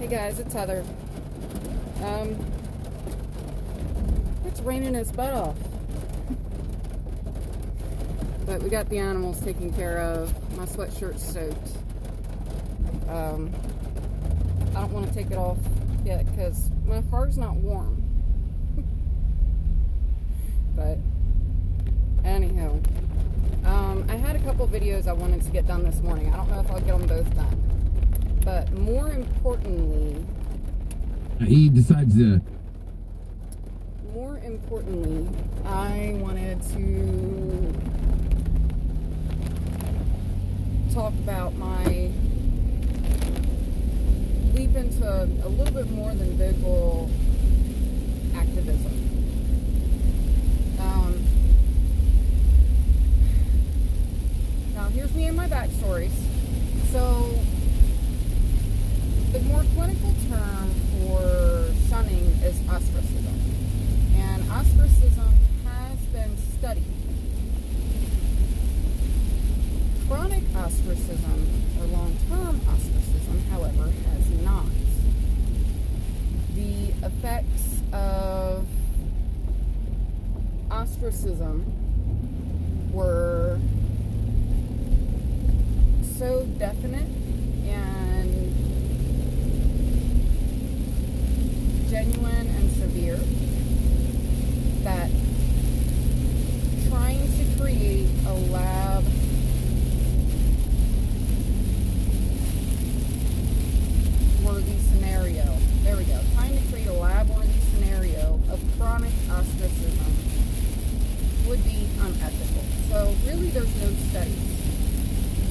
Hey guys, it's Heather. It's raining its butt off. But we got the animals taken care of. My sweatshirt's soaked. I don't want to take it off yet because my car's not warm. But anyhow, I had a couple videos I wanted to get done this morning. I don't know if I'll get them both done. But more importantly, I wanted to talk about my leap into a little bit more than vocal activism. Now here's me and my backstories. So the more clinical term for shunning is ostracism. And ostracism has been studied. Chronic ostracism or long-term ostracism, however, has not. The effects of ostracism were so definite and genuine and severe that trying to create a lab-worthy scenario, trying to create a lab-worthy scenario of chronic ostracism would be unethical. So really there's no studies.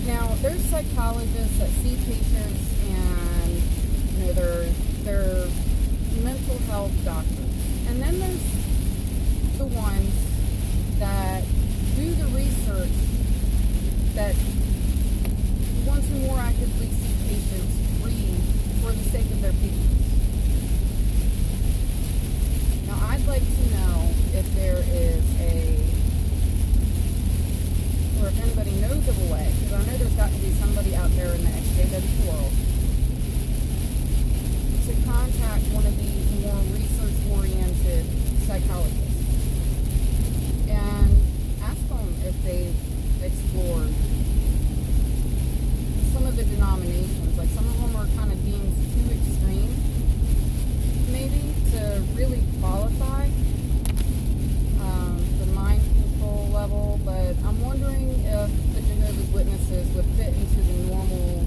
Now there's psychologists that see patients and they're mental health doctors. And then there's the ones that do the research, that ones who more actively see patients free for the sake of their patients. Now I'd like to know if there is or if anybody knows of a way, because I know there's got to be somebody out there in the ExJW world, to contact one of these more research-oriented psychologists and ask them if they've explored some of the denominations. Like some of them are kind of deemed too extreme, maybe, to really qualify the mind control level, but I'm wondering if the Jehovah's Witnesses would fit into the normal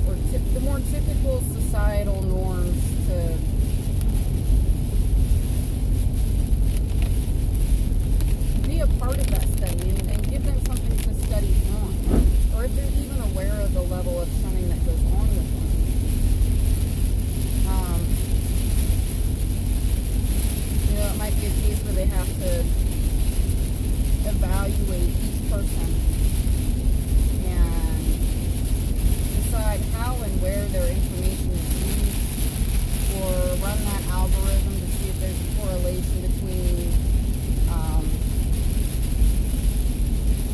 or the more typical societal norms to be a part of that study and give them something to study on, or if they're even aware of the level of shunning that goes on with them. It might be a case where they have to evaluate each person and decide how and where their information is used, or run that algorithm to see if there's a correlation between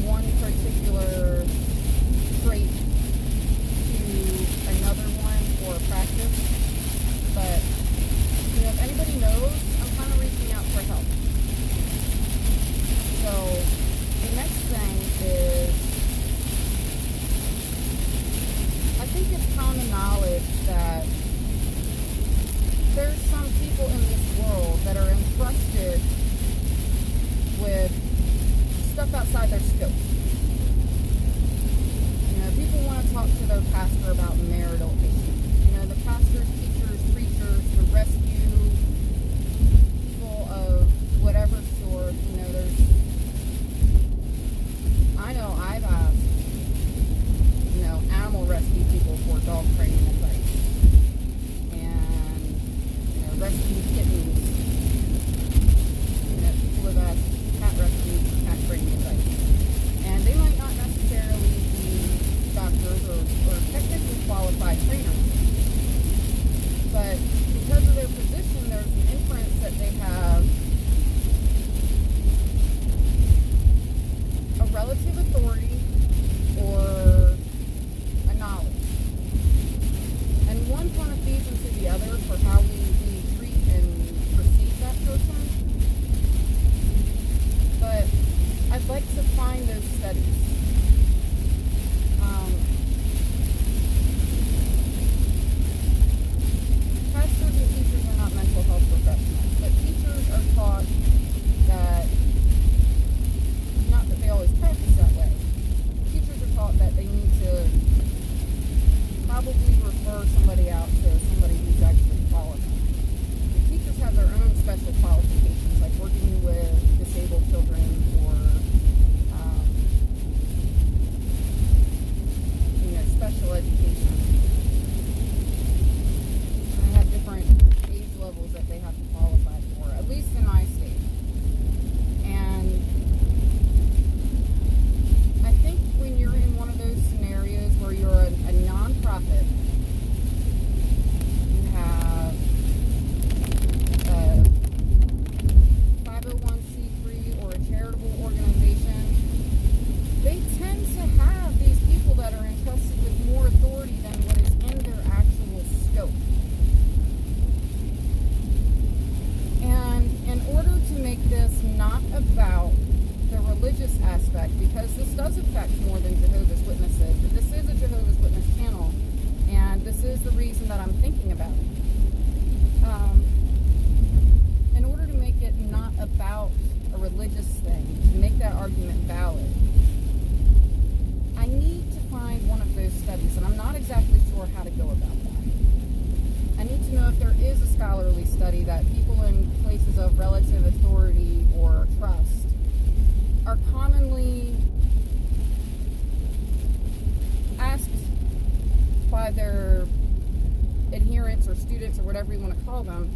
one particular trait to another one or a practice. But if anybody knows, I'm kind of reaching out for help. So the next thing is, I think it's common knowledge that there's some people in this world that are entrusted with stuff outside their scope. People want to talk to their pastor about marital issues. The pastors, teachers, preachers, the rescue people of whatever sort. I know I've asked, animal rescue people for dog training advice. And, rescue kittens. People have asked cat rescue, cat training advice. And they might not necessarily be doctors or technically qualified trainers. But because of their position, there's an inference that they have a relative authority or a knowledge. special education. And they have different age levels that they have to qualify for, at least in my state. And I think when you're in one of those scenarios where you're a nonprofit, you have a 501c3 or a charitable organization, they tend to have these people that are entrusted with more authority than what is in their actual scope. And in order to make this not about the religious aspect, because this does affect more than Jehovah's Witnesses, but this is a Jehovah's Witness channel, and this is the reason that I'm thinking about it. In order to make it not about a religious thing, to make that argument valid, I need to find one of those studies, and I'm not exactly sure how to go about that. I need to know if there is a scholarly study that people in places of relative authority or trust are commonly asked by their adherents or students or whatever you want to call them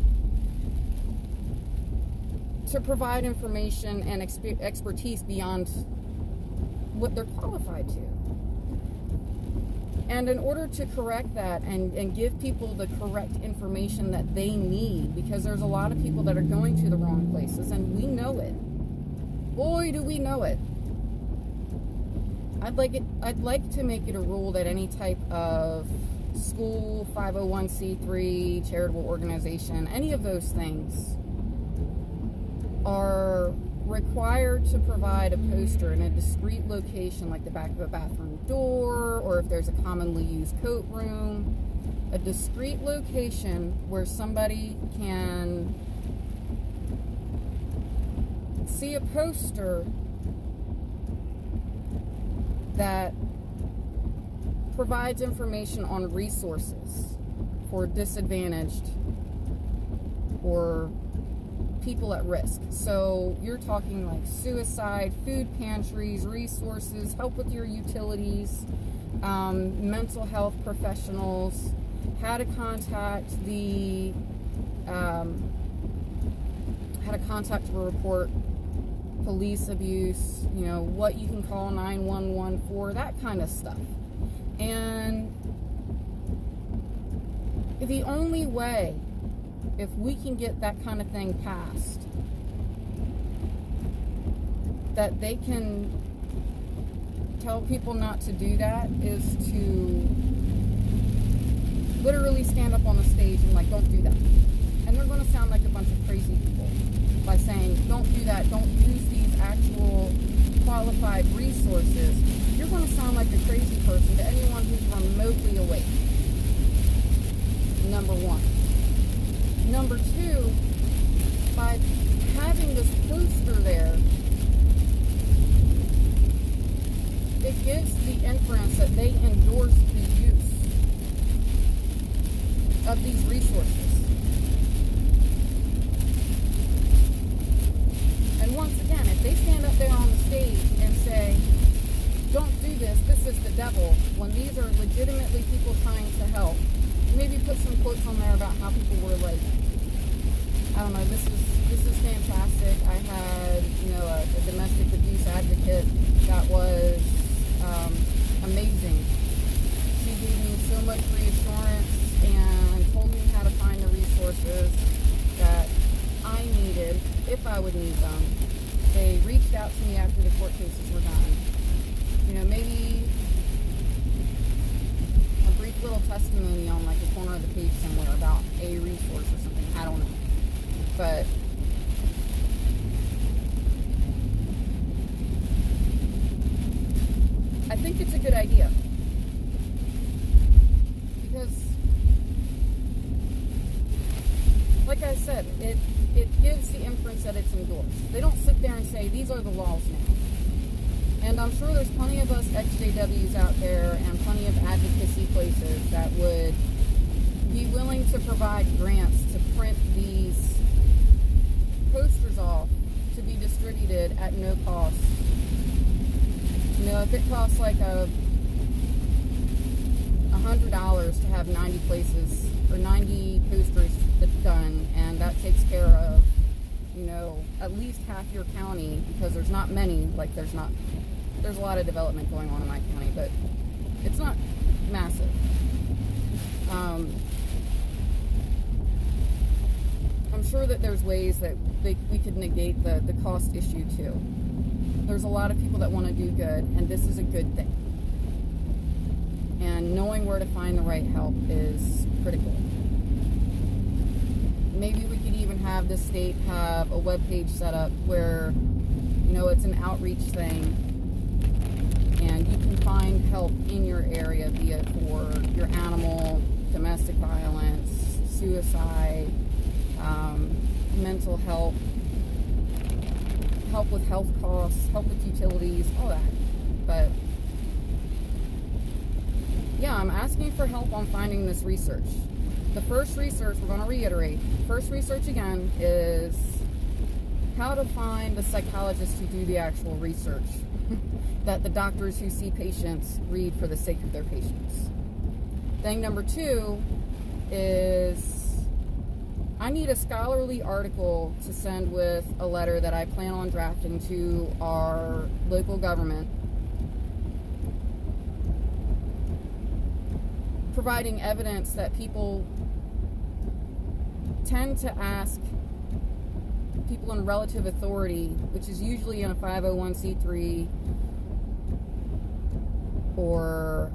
to provide information and expertise beyond what they're qualified to. And in order to correct that and give people the correct information that they need, because there's a lot of people that are going to the wrong places, and we know it. Boy, do we know it. I'd like to make it a rule that any type of school, 501c3, charitable organization, any of those things are required to provide a poster in a discreet location, like the back of a bathroom door, or if there's a commonly used coat room, a discreet location where somebody can see a poster that provides information on resources for disadvantaged or people at risk. So you're talking like suicide, food pantries, resources, help with your utilities, mental health professionals, how to contact to report police abuse, what you can call 911 for, that kind of stuff. And the only way, if we can get that kind of thing passed, that they can tell people not to do that, is to literally stand up on the stage and don't do that. And they're going to sound like a bunch of crazy people by saying, don't do that, don't use these actual qualified resources. You're going to sound like a crazy person to anyone who's remotely awake. Number one. Number two, by having this poster there, it gives the inference that they endorse the use of these resources. And once again, if they stand up there on the stage and say, don't do this, this is the devil, when these are legitimately people trying to help, maybe put some quotes on there about how people were I don't know, this is fantastic. I had, a domestic abuse advocate that was amazing. She gave me so much reassurance and told me how to find the resources that I needed, if I would need them. They reached out to me after the court cases were done. Maybe a brief little testimony on the corner of the page somewhere about a resource or something. I don't know. But I think it's a good idea, because like I said, it gives the inference that it's endorsed. They don't sit there and say, these are the laws now. And I'm sure there's plenty of us ExJWs out there and plenty of advocacy places that would be willing to provide grants to print these posters off to be distributed at no cost. If it costs $100 to have 90 places or 90 posters done, and that takes care of, you know, at least half your county, because there's not many, like there's a lot of development going on in my county, but it's not massive. I'm sure that there's ways that we could negate the cost issue too. There's a lot of people that want to do good, and this is a good thing. And knowing where to find the right help is critical. Maybe we could even have the state have a webpage set up where, you know, it's an outreach thing, and you can find help in your area, be it for your animal, domestic violence, suicide, mental health, help with health costs, help with utilities, all that. But yeah, I'm asking for help on finding this research. The first research, we're going to reiterate, first research again is how to find the psychologists who do the actual research that the doctors who see patients read for the sake of their patients. Thing number 2 is I need a scholarly article to send with a letter that I plan on drafting to our local government, providing evidence that people tend to ask people in relative authority, which is usually in a 501c3 or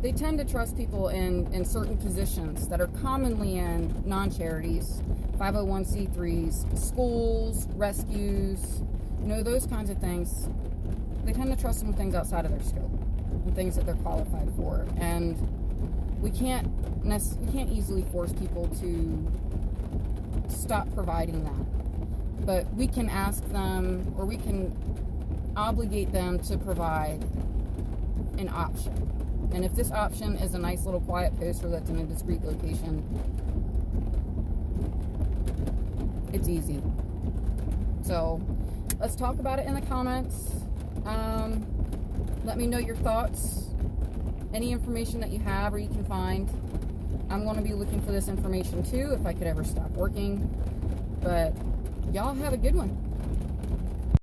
they tend to trust people in certain positions that are commonly in non-charities, 501c3s, schools, rescues, you know, those kinds of things. They tend to trust them with things outside of their scope and things that they're qualified for. And we can't easily force people to stop providing that. But we can ask them, or we can obligate them to provide an option. And if this option is a nice little quiet poster that's in a discreet location, it's easy. So let's talk about it in the comments. Let me know your thoughts, any information that you have or you can find. I'm going to be looking for this information too if I could ever stop working. But y'all have a good one.